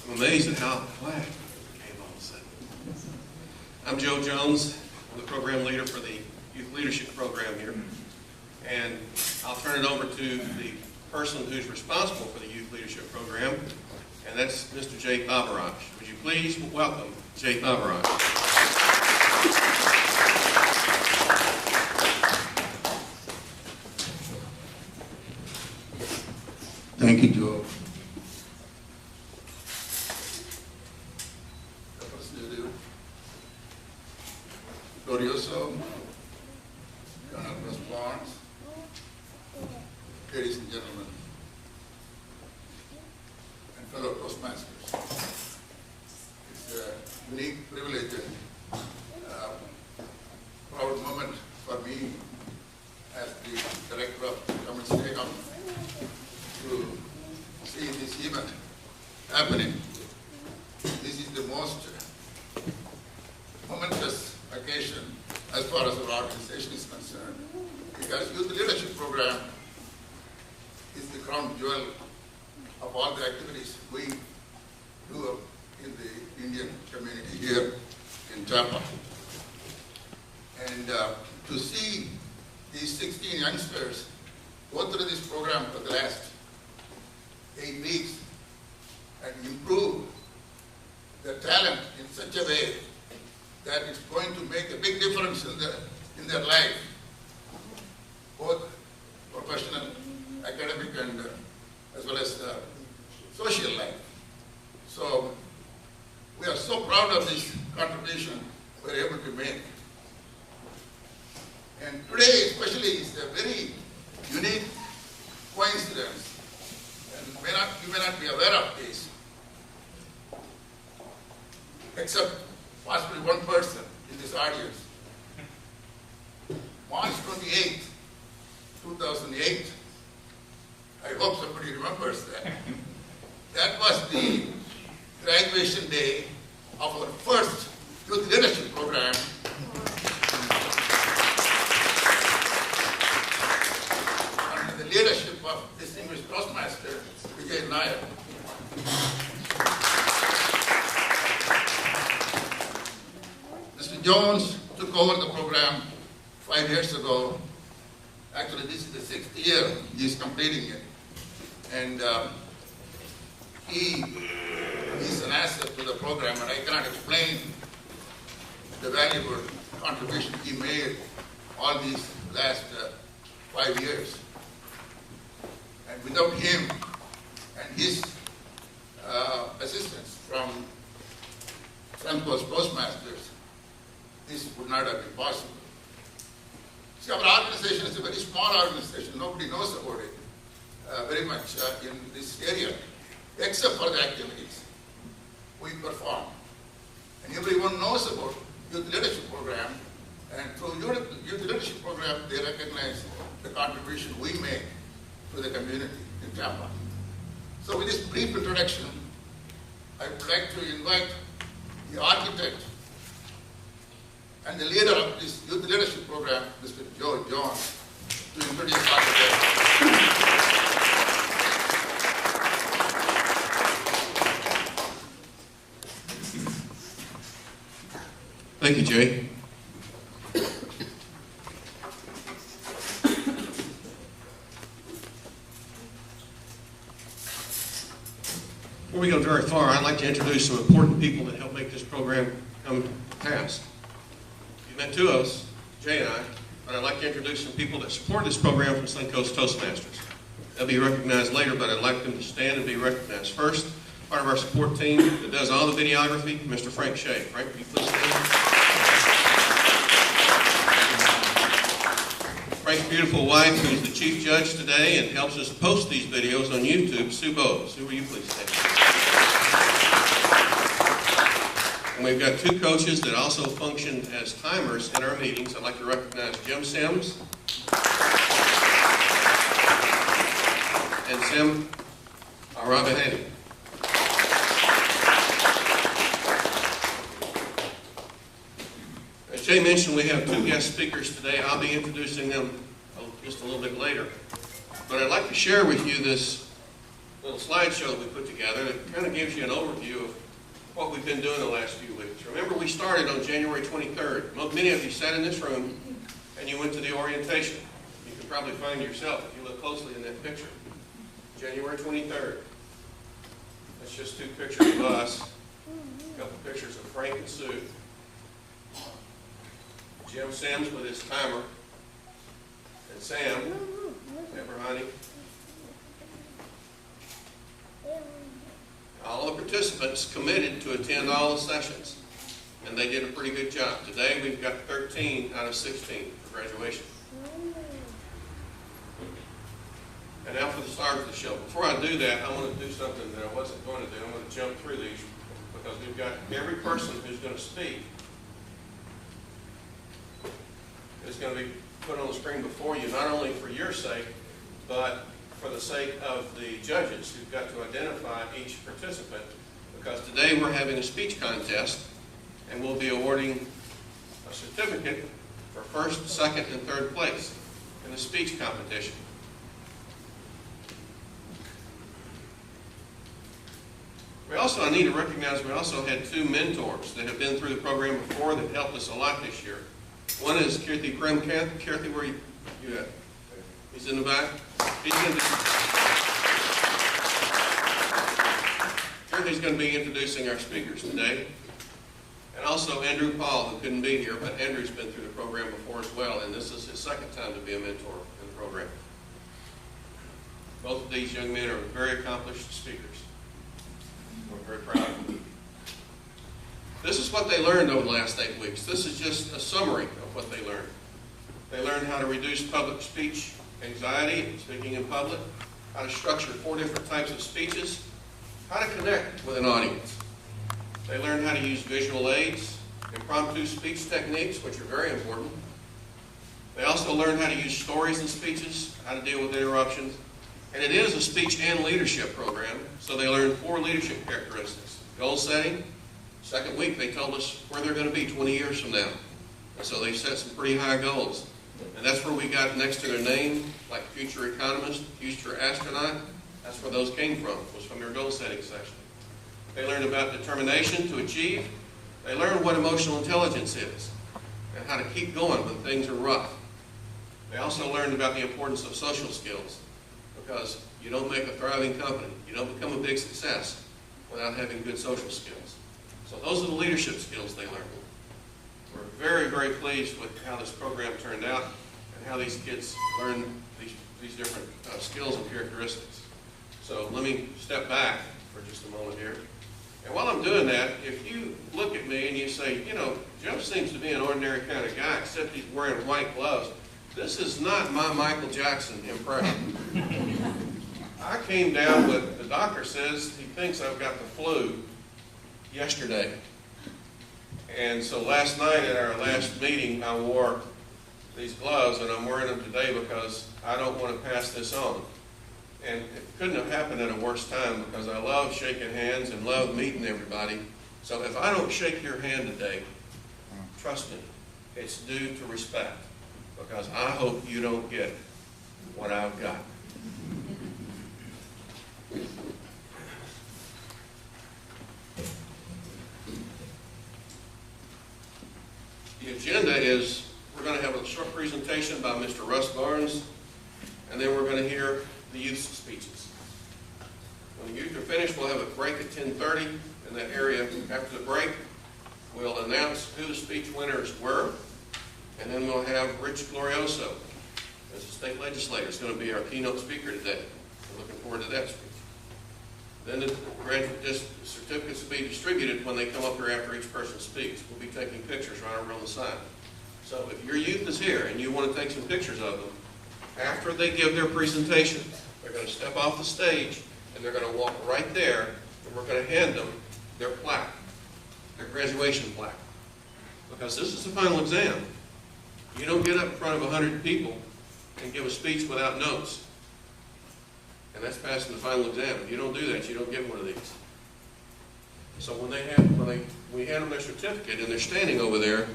I'm amazed at how quiet it became all of a sudden. I'm Joe Jones. I'm the program leader for the Youth Leadership Program here. And I'll turn it over to the person who's responsible for the Youth Leadership Program, and that's Mr. Jay Pavaraj. Would you please welcome Jay Pavaraj? Thank you, Joe. Representative Glorioso, Colonel Response, ladies and gentlemen, and fellow Toastmasters. It's a unique privilege and proud moment for me as the Director of Government State Government to see this event happening. This is the most momentous occasion as far as our organization is concerned, because Youth Leadership Program is the crown jewel of all the activities we do in the Indian community here in Tampa. And to see these 16 youngsters go through this program for the last 8 weeks and improve their talent in such a way that it's going to make a big difference in their life, both professional, academic, and as well as social life. So we are so proud of this contribution we're able to make. And today especially is a very unique coincidence. You may not be aware of this, except possibly one person in this audience. March 28th, 2008, I hope somebody remembers that. That was the graduation day of our first Youth Leadership Program. Under the leadership of distinguished Toastmaster Vijay Nayak. Mr. Jones took over the program 5 years ago. Actually, this is the 6th year he's completing it. And he is an asset to the program, and I cannot explain the valuable contribution he made all these last 5 years. And without him and his assistance from Franco's Toastmasters, this would not have been possible. See, our organization is a very small organization. Nobody knows about it very much in this area, except for the activities we perform. And everyone knows about Youth Leadership Program, and through Youth Leadership Program, they recognize the contribution we make to the community in Tampa. So with this brief introduction, I would like to invite the architect and the leader of this Youth Leadership Program, Mr. Joe Jones, to introduce architect. Thank you, Jay. Before we go very far, I'd like to introduce some important people that help make this program come to pass. You met two of us, Jay and I, but I'd like to introduce some people that support this program from Suncoast Toastmasters. They'll be recognized later, but I'd like them to stand and be recognized. First, part of our support team that does all the videography, Mr. Frank Shea. Frank, will you please stand? Frank's beautiful wife, who's the chief judge today and helps us post these videos on YouTube, Sue Bowes. Sue, will you please stand? And we've got two coaches that also function as timers in our meetings. I'd like to recognize Jim Sims and Sim Arabahani. As Jay mentioned, we have two guest speakers today. I'll be introducing them just a little bit later. But I'd like to share with you this little slideshow that we put together that kind of gives you an overview of what we've been doing the last few weeks. Remember, we started on January 23rd. Many of you sat in this room and you went to the orientation. You can probably find yourself if you look closely in that picture. January 23rd. That's just two pictures of us. A couple pictures of Frank and Sue. Jim Sims with his timer. And Sam, Pepper Honey. All the participants committed to attend all the sessions, and they did a pretty good job. Today we've got 13 out of 16 for graduation. And now for the start of the show. Before I do that, I want to do something that I wasn't going to do. I'm going to jump through these because we've got every person who's going to speak is going to be put on the screen before you, not only for your sake, but for the sake of the judges who've got to identify each participant, because today we're having a speech contest and we'll be awarding a certificate for first, second, and third place in the speech competition. I need to recognize we also had two mentors that have been through the program before that helped us a lot this year. One is Kirthi Premkanth. Kirthi, where you at? He's in the back. Kirthi's going to be introducing our speakers today. And also Andrew Paul, who couldn't be here, but Andrew's been through the program before as well, and this is his second time to be a mentor in the program. Both of these young men are very accomplished speakers. We're very proud of them. This is what they learned over the last 8 weeks. This is just a summary of what they learned. They learned how to reduce public speech anxiety, speaking in public, how to structure 4 different types of speeches, how to connect with an audience. They learned how to use visual aids, impromptu speech techniques, which are very important. They also learned how to use stories in speeches, how to deal with interruptions. And it is a speech and leadership program, so they learned 4 leadership characteristics. Goal setting. Second week, they told us where they're going to be 20 years from now. And so they set some pretty high goals. And that's where we got next to their name, like future economist, future astronaut. That's where those came from, was from their goal setting section. They learned about determination to achieve. They learned what emotional intelligence is and how to keep going when things are rough. They also learned about the importance of social skills, because you don't make a thriving company, you don't become a big success without having good social skills. So those are the leadership skills they learned. We're very, very pleased with how this program turned out and how these kids learned these different skills and characteristics. So let me step back for just a moment here. And while I'm doing that, if you look at me and you say, you know, Joe seems to be an ordinary kind of guy, except he's wearing white gloves. This is not my Michael Jackson impression. I came down with, the doctor says he thinks I've got the flu yesterday. And so last night at our last meeting, I wore these gloves, and I'm wearing them today because I don't want to pass this on. And it couldn't have happened at a worse time, because I love shaking hands and love meeting everybody. So if I don't shake your hand today, trust me, it's due to respect, because I hope you don't get what I've got. The agenda is we're going to have a short presentation by Mr. Russ Barnes, and then we're going to hear the youth's speeches. When the youth are finished, we'll have a break at 10:30 in that area. After the break, we'll announce who the speech winners were, and then we'll have Rich Glorioso as a state legislator. He's going to be our keynote speaker today. We're looking forward to that speech. Then the graduate certificates will be distributed when they come up here after each person speaks. We'll be taking pictures right over on the side. So if your youth is here and you want to take some pictures of them, after they give their presentation, they're going to step off the stage and they're going to walk right there, and we're going to hand them their plaque, their graduation plaque. Because this is the final exam. You don't get up in front of 100 people and give a speech without notes. And that's passing the final exam. If you don't do that, you don't get one of these. So when we hand them their certificate and they're standing over there,